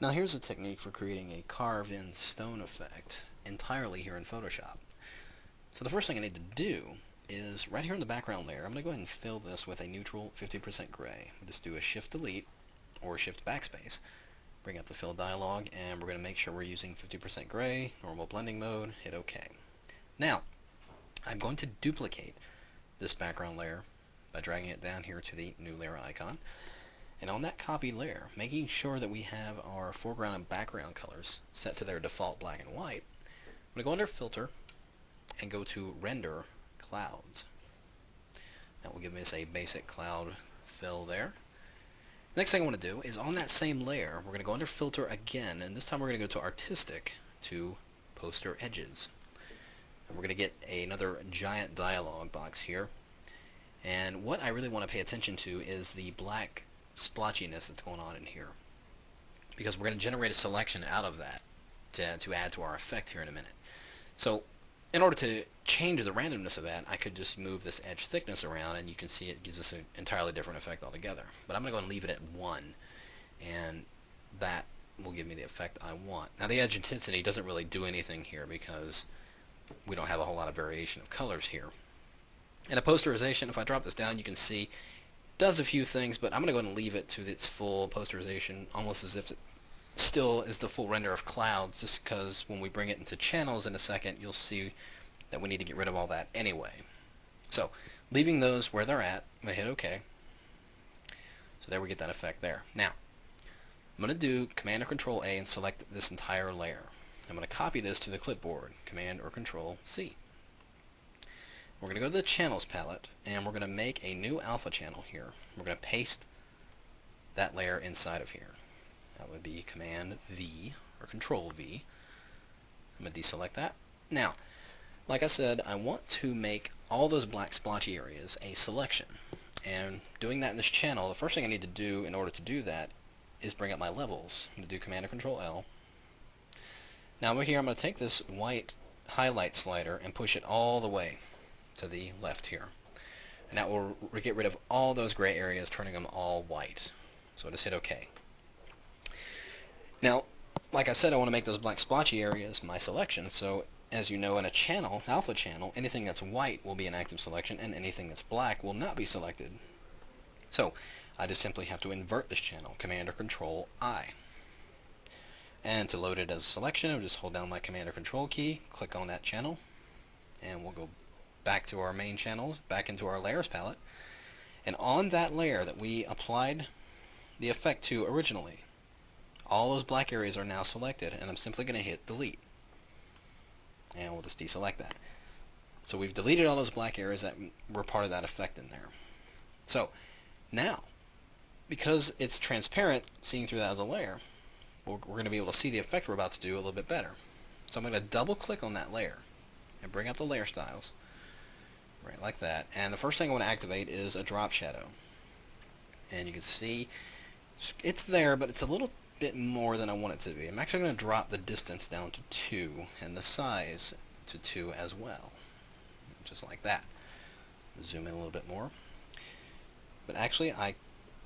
Now here's a technique for creating a carve-in stone effect entirely here in Photoshop. So the first thing I need to do is right here in the background layer, I'm going to go ahead and fill this with a neutral 50% gray. We'll just do a Shift Delete or Shift Backspace, bring up the fill dialog, and we're going to make sure we're using 50% gray, normal blending mode, hit OK. Now, I'm going to duplicate this background layer by dragging it down here to the new layer icon. And on that copied layer, making sure that we have our foreground and background colors set to their default black and white, I'm going to go under Filter and go to Render Clouds. That will give us a basic cloud fill there. Next thing I want to do is on that same layer, we're going to go under Filter again, and this time we're going to go to Artistic to Poster Edges. And we're going to get another giant dialog box here. And what I really want to pay attention to is the black splotchiness that's going on in here, because we're going to generate a selection out of that to add to our effect here in a minute. So in order to change the randomness of that, I could just move this edge thickness around, and you can see it gives us an entirely different effect altogether. But I'm going to go and leave it at 1, and that will give me the effect I want. Now the edge intensity doesn't really do anything here because we don't have a whole lot of variation of colors here. And a posterization, if I drop this down, you can see does a few things, but I'm going to go ahead and leave it to its full posterization, almost as if it still is the full render of clouds, just because when we bring it into channels in a second, you'll see that we need to get rid of all that anyway. So, leaving those where they're at, I'm going to hit OK. So there we get that effect there. Now, I'm going to do Command or Control A and select this entire layer. I'm going to copy this to the clipboard, Command or Control C. We're going to go to the Channels palette, and we're going to make a new alpha channel here. We're going to paste that layer inside of here. That would be Command V or Control V. I'm going to deselect that. Now, like I said, I want to make all those black splotchy areas a selection. And doing that in this channel, the first thing I need to do in order to do that is bring up my levels. I'm going to do Command or Control L. Now over here, I'm going to take this white highlight slider and push it all the way to the left here. And that will get rid of all those gray areas, turning them all white. So just hit OK. Now, like I said, I want to make those black splotchy areas my selection, so as you know, in a channel, alpha channel, anything that's white will be an active selection, and anything that's black will not be selected. So I just simply have to invert this channel, Command or Control I. And to load it as a selection, I'll just hold down my Command or Control key, click on that channel, and we'll go back to our main channels, back into our layers palette, and on that layer that we applied the effect to originally, all those black areas are now selected, and I'm simply going to hit delete, and we'll just deselect that. So we've deleted all those black areas that were part of that effect in there. So now, because it's transparent, seeing through that other layer, we're going to be able to see the effect we're about to do a little bit better. So I'm going to double click on that layer and bring up the layer styles, right like that. And the first thing I want to activate is a drop shadow. And you can see it's there, but it's a little bit more than I want it to be. I'm actually going to drop the distance down to 2 and the size to 2 as well. Just like that. Zoom in a little bit more. But actually, I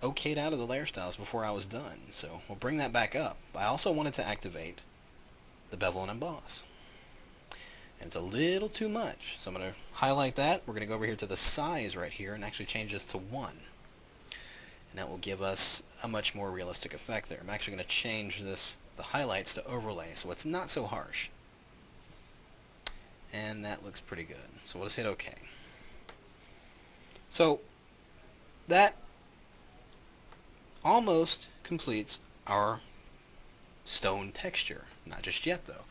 okayed out of the layer styles before I was done, so we'll bring that back up. I also wanted to activate the bevel and emboss. And it's a little too much, so I'm going to highlight that. We're going to go over here to the size right here and actually change this to 1. And that will give us a much more realistic effect there. I'm actually going to change the highlights to overlay, so it's not so harsh. And that looks pretty good. So we'll just hit OK. So that almost completes our stone texture. Not just yet, though.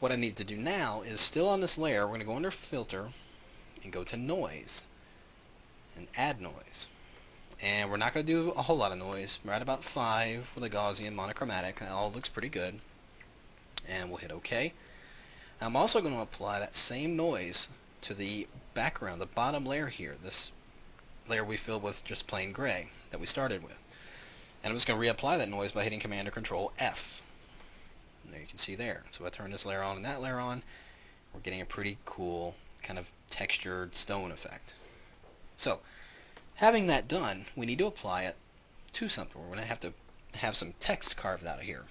What I need to do now is, still on this layer, we're going to go under Filter and go to Noise and Add Noise. And we're not going to do a whole lot of noise. We're at about 5 with a Gaussian monochromatic. That all looks pretty good. And we'll hit OK. I'm also going to apply that same noise to the background, the bottom layer here, this layer we filled with just plain gray that we started with. And I'm just going to reapply that noise by hitting Command or Control F. And there you can see there. So I turn this layer on and that layer on. We're getting a pretty cool kind of textured stone effect. So having that done, we need to apply it to something. We're going to have to have some text carved out of here.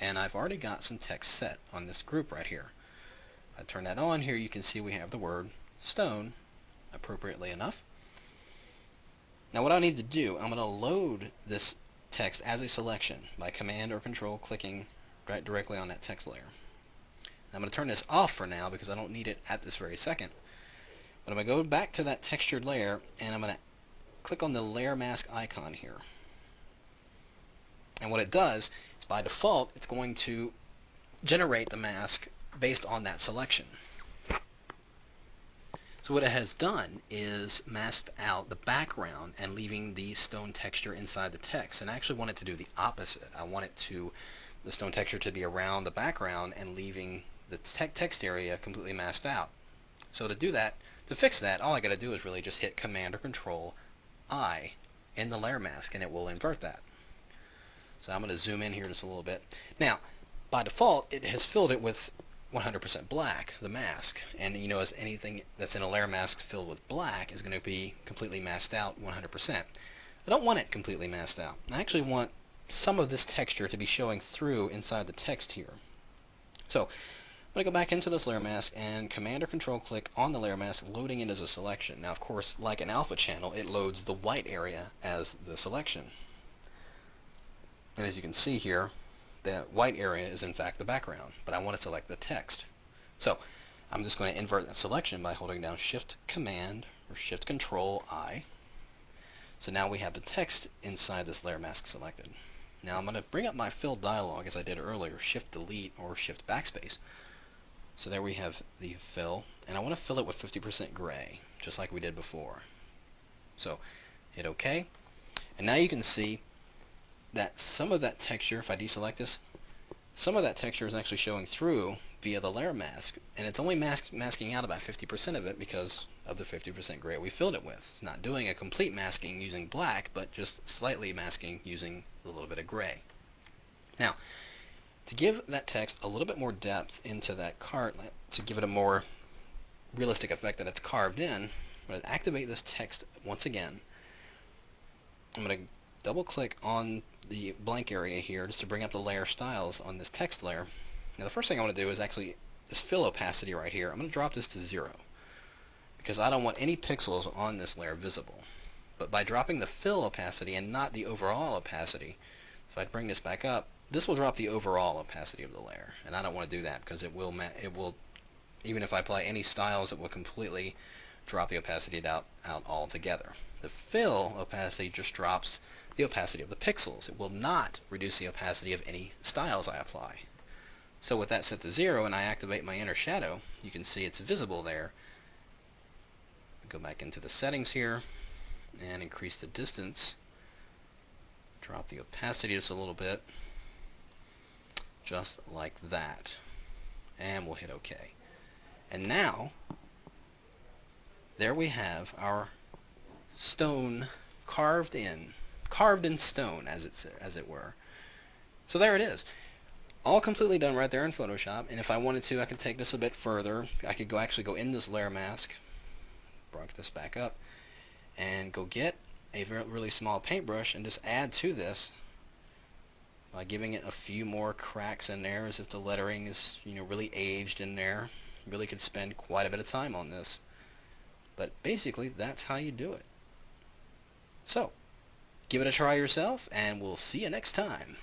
And I've already got some text set on this group right here. If I turn that on here, you can see we have the word stone, appropriately enough. Now what I need to do, I'm going to load this text as a selection by Command or Control clicking right directly on that text layer. I'm going to turn this off for now because I don't need it at this very second. But I'm going to go back to that textured layer and I'm going to click on the layer mask icon here. And what it does is by default it's going to generate the mask based on that selection. So what it has done is masked out the background and leaving the stone texture inside the text. And I actually want it to do the opposite. I want the stone texture to be around the background and leaving the text area completely masked out. So to do that, to fix that, all I got to do is really just hit Command or Control I in the layer mask and it will invert that. So I'm going to zoom in here just a little bit. Now, by default, it has filled it with 100% black, the mask. And you know, as anything that's in a layer mask filled with black is going to be completely masked out 100%. I don't want it completely masked out. I actually want some of this texture to be showing through inside the text here. So I'm going to go back into this layer mask and Command or Control click on the layer mask, loading it as a selection. Now, of course, like an alpha channel, it loads the white area as the selection. And as you can see here, that white area is in fact the background, but I want to select the text. So I'm just going to invert that selection by holding down Shift Command or Shift Control I. So now we have the text inside this layer mask selected. Now I'm going to bring up my fill dialog as I did earlier, Shift Delete or Shift Backspace. So there we have the fill, and I want to fill it with 50% gray, just like we did before. So hit OK, and now you can see that some of that texture, if I deselect this, some of that texture is actually showing through via the layer mask, and it's only masking out about 50% of it because of the 50% gray we filled it with. It's not doing a complete masking using black, but just slightly masking using a little bit of gray. Now, to give that text a little bit more depth into that cart, to give it a more realistic effect that it's carved in, I'm going to activate this text once again. I'm going to double click on the blank area here just to bring up the layer styles on this text layer. Now the first thing I want to do is actually this fill opacity right here. I'm going to drop this to 0 because I don't want any pixels on this layer visible. But by dropping the fill opacity and not the overall opacity, if I bring this back up, this will drop the overall opacity of the layer, and I don't want to do that because it will even if I apply any styles, it will completely drop the opacity out altogether. The fill opacity just drops the opacity of the pixels. It will not reduce the opacity of any styles I apply. So with that set to 0 and I activate my inner shadow, you can see it's visible there. Go back into the settings here and increase the distance. Drop the opacity just a little bit. Just like that. And we'll hit OK. And now, there we have our stone carved in stone, as it were. So there it is, all completely done right there in Photoshop. And if I wanted to, I could take this a bit further. I could actually go in this layer mask, bring this back up, and go get a really small paintbrush and just add to this by giving it a few more cracks in there, as if the lettering is really aged in there. You really could spend quite a bit of time on this, but basically that's how you do it. So give it a try yourself, and we'll see you next time.